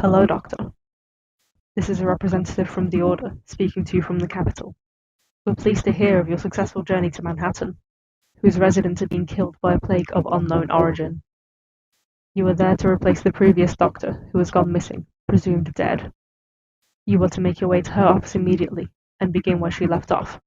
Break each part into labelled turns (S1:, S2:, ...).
S1: Hello, Doctor. This is a representative from the Order, speaking to you from the capital. We're pleased to hear of your successful journey to Manhattan, whose residents are being killed by a plague of unknown origin. You were there to replace the previous doctor, who has gone missing, presumed dead. You were to make your way to her office immediately, and begin where she left off.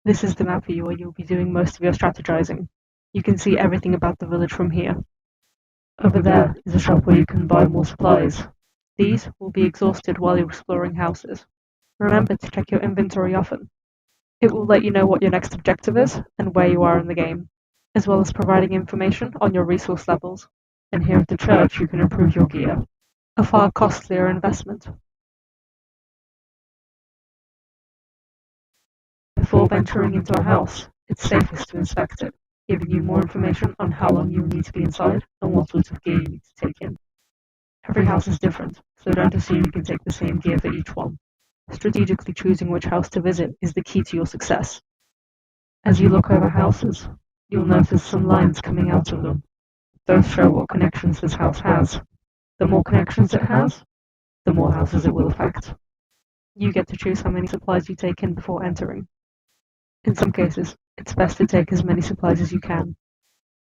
S1: This is the map for you where you'll be doing most of your strategizing. You can see everything about the village from here. Over there is a shop where you can buy more supplies. These will be exhausted while you're exploring houses. Remember to check your inventory often. It will let you know what your next objective is and where you are in the game, as well as providing information on your resource levels. And here at the church you can improve your gear, a far costlier investment. Before venturing into a house, it's safest to inspect it, giving you more information on how long you will need to be inside and what sorts of gear you need to take in. Every house is different, so don't assume you can take the same gear for each one. Strategically choosing which house to visit is the key to your success. As you look over houses, you'll notice some lines coming out of them. Those show what connections this house has. The more connections it has, the more houses it will affect. You get to choose how many supplies you take in before entering. In some cases, it's best to take as many supplies as you can,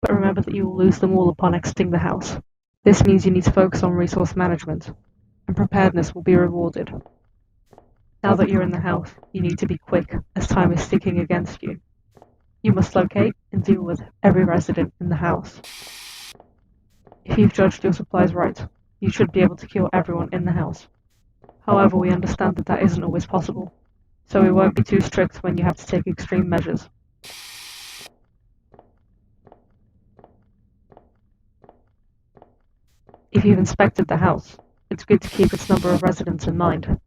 S1: but remember that you will lose them all upon exiting the house. This means you need to focus on resource management, and preparedness will be rewarded. Now that you're in the house, you need to be quick, as time is ticking against you. You must locate and deal with every resident in the house. If you've judged your supplies right, you should be able to kill everyone in the house. However, we understand that that isn't always possible, so we won't be too strict when you have to take extreme measures. If you've inspected the house, it's good to keep its number of residents in mind.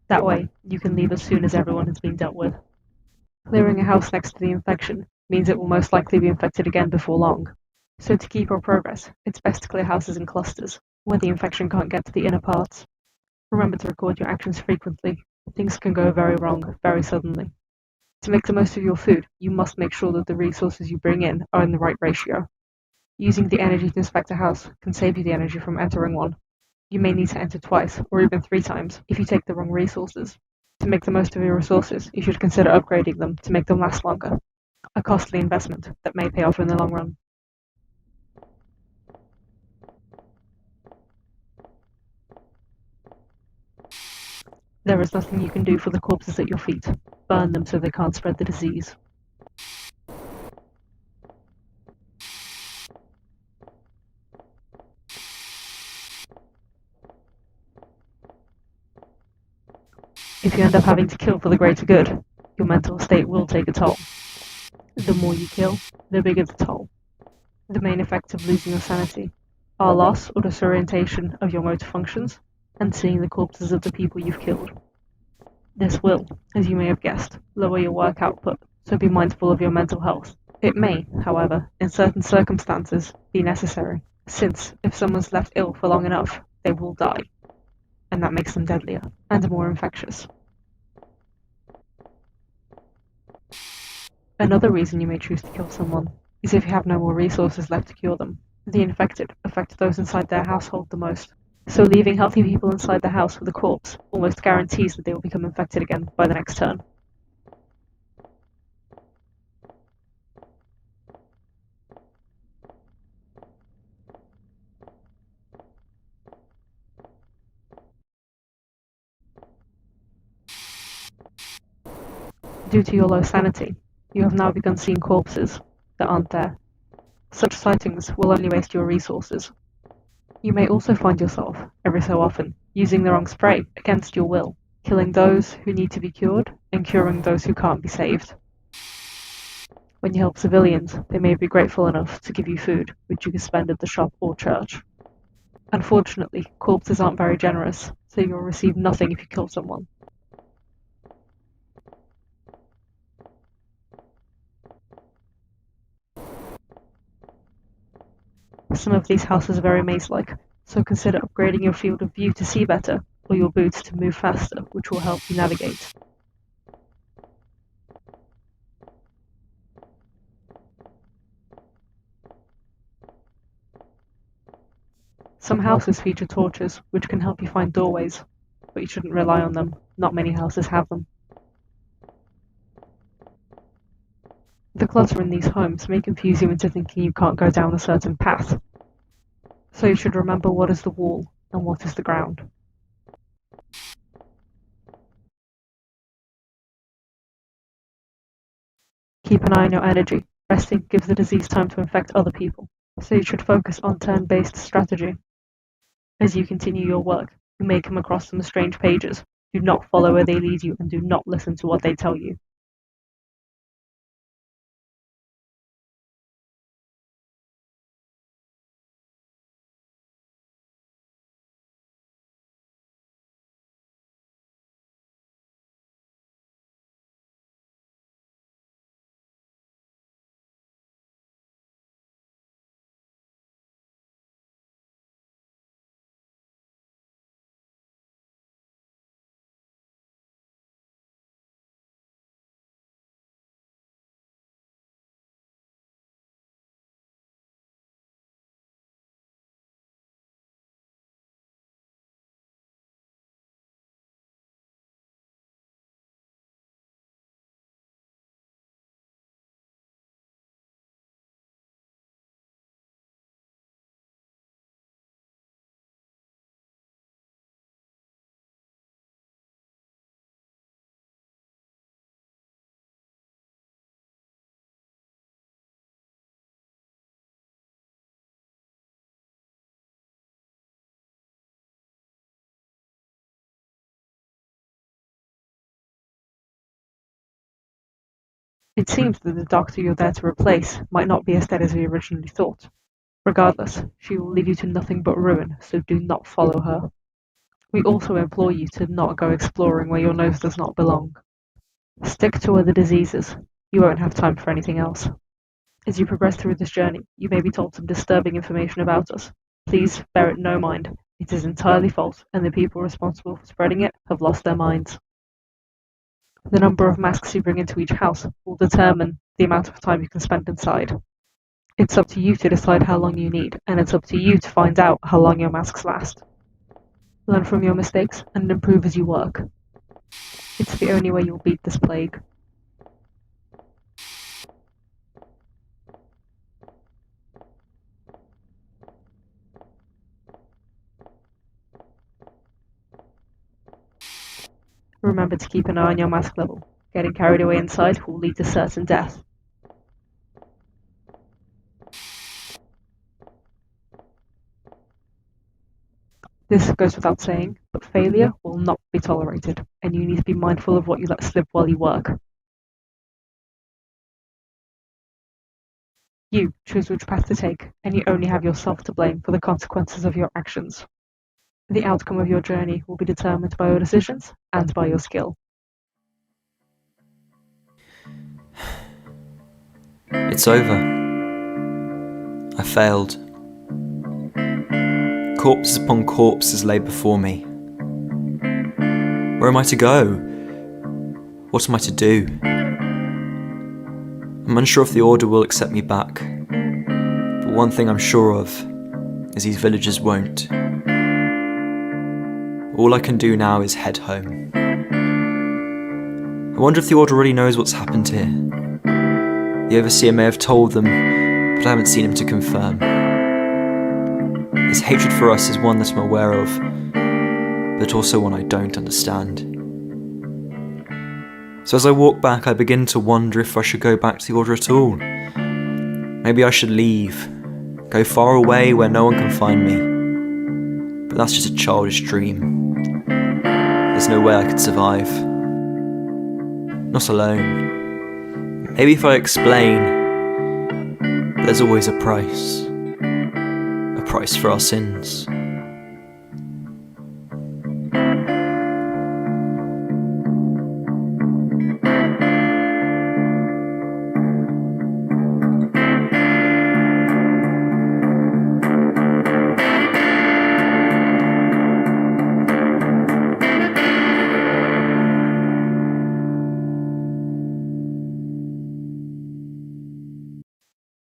S1: That way, you can leave as soon as everyone has been dealt with. Clearing a house next to the infection means it will most likely be infected again before long. So to keep your progress, it's best to clear houses in clusters, where the infection can't get to the inner parts. Remember to record your actions frequently. Things can go very wrong very suddenly. To make the most of your food, you must make sure that the resources you bring in are in the right ratio. Using the energy to inspect a house can save you the energy from entering one. You may need to enter twice, or even 3 times, if you take the wrong resources. To make the most of your resources, you should consider upgrading them to make them last longer. A costly investment that may pay off in the long run. There is nothing you can do for the corpses at your feet. burn them so they can't spread the disease. If you end up having to kill for the greater good, your mental state will take a toll. The more you kill, the bigger the toll. The main effects of losing your sanity are loss or disorientation of your motor functions, and seeing the corpses of the people you've killed. This will, as you may have guessed, lower your work output, so be mindful of your mental health. It may, however, in certain circumstances, be necessary, since if someone's left ill for long enough, they will die, and that makes them deadlier and more infectious. Another reason you may choose to kill someone is if you have no more resources left to cure them. The infected affect those inside their household the most, so leaving healthy people inside the house with a corpse almost guarantees that they will become infected again by the next turn. Due to your low sanity, you have now begun seeing corpses that aren't there. Such sightings will only waste your resources. You may also find yourself, every so often, using the wrong spray against your will, killing those who need to be cured and curing those who can't be saved. When you help civilians, they may be grateful enough to give you food, which you can spend at the shop or church. Unfortunately, corpses aren't very generous, so you'll receive nothing if you kill someone. Some of these houses are very maze-like, so consider upgrading your field of view to see better, or your boots to move faster, which will help you navigate. Some houses feature torches, which can help you find doorways, but you shouldn't rely on them. Not many houses have them. The clutter in these homes may confuse you into thinking you can't go down a certain path, so you should remember what is the wall and what is the ground. Keep an eye on your energy. Resting gives the disease time to infect other people, so you should focus on turn-based strategy. As you continue your work, you may come across some strange pages. Do not follow where they lead you and do not listen to what they tell you. It seems that the doctor you're there to replace might not be as dead as we originally thought. Regardless, she will lead you to nothing but ruin, so do not follow her. We also implore you to not go exploring where your nose does not belong. Stick to other diseases. You won't have time for anything else. As you progress through this journey, you may be told some disturbing information about us. Please bear it no mind. It is entirely false, and the people responsible for spreading it have lost their minds. The number of masks you bring into each house will determine the amount of time you can spend inside. It's up to you to decide how long you need, and it's up to you to find out how long your masks last. Learn from your mistakes and improve as you work. It's the only way you'll beat this plague. Remember to keep an eye on your mask level. Getting carried away inside will lead to certain death. This goes without saying, but failure will not be tolerated, and you need to be mindful of what you let slip while you work. You choose which path to take, and you only have yourself to blame for the consequences of your actions. The outcome of your journey will be determined by your decisions and by your skill.
S2: It's over. I failed. Corpses upon corpses lay before me. Where am I to go? What am I to do? I'm unsure if the Order will accept me back, but one thing I'm sure of is these villagers won't. All I can do now is head home. I wonder if the Order already knows what's happened here. The Overseer may have told them, but I haven't seen him to confirm. His hatred for us is one that I'm aware of, but also one I don't understand. So as I walk back, I begin to wonder if I should go back to the Order at all. Maybe I should leave, go far away where no one can find me. But that's just a childish dream. There's no way I could survive. Not alone. Maybe if I explain, there's always a price. A price for our sins.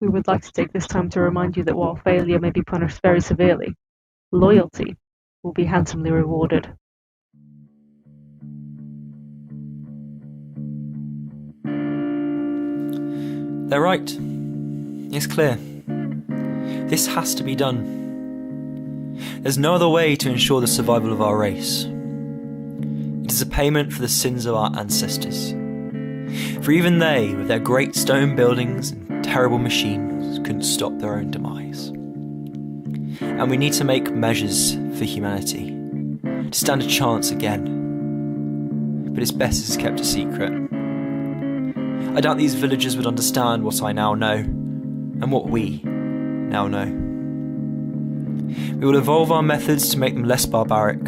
S1: We would like to take this time to remind you that while failure may be punished very severely, loyalty will be handsomely rewarded.
S2: They're right. It's clear. This has to be done. There's no other way to ensure the survival of our race. It is a payment for the sins of our ancestors. For even they, with their great stone buildings and terrible machines, couldn't stop their own demise. And we need to make measures for humanity, to stand a chance again. But it's best it's kept a secret. I doubt these villagers would understand what I now know, and what we now know. We will evolve our methods to make them less barbaric,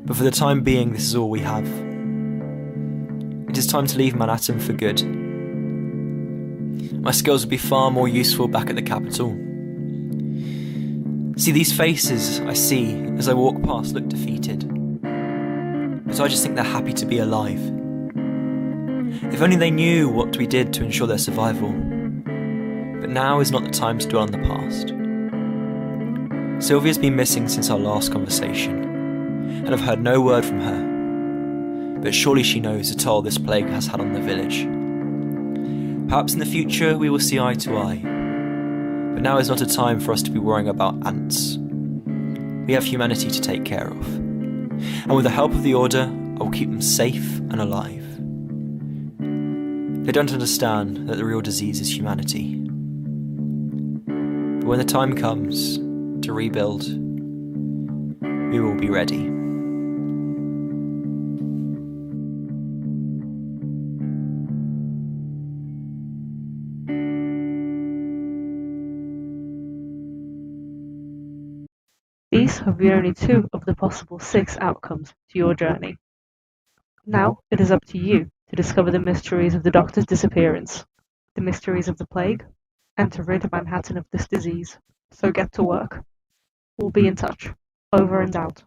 S2: but for the time being this is all we have. It is time to leave Manhattan for good. My skills would be far more useful back at the capital. See, these faces I see as I walk past look defeated, but I just think they're happy to be alive. If only they knew what we did to ensure their survival. But now is not the time to dwell on the past. Sylvia's been missing since our last conversation, and I've heard no word from her. But surely she knows the toll this plague has had on the village. Perhaps in the future we will see eye to eye. But now is not a time for us to be worrying about ants. We have humanity to take care of. And with the help of the Order, I will keep them safe and alive. They don't understand that the real disease is humanity. But when the time comes to rebuild, we will be ready.
S1: These have been only 2 of the possible 6 outcomes to your journey. Now it is up to you to discover the mysteries of the Doctor's disappearance, the mysteries of the plague, and to rid Manhattan of this disease. So get to work. We'll be in touch. Over and out.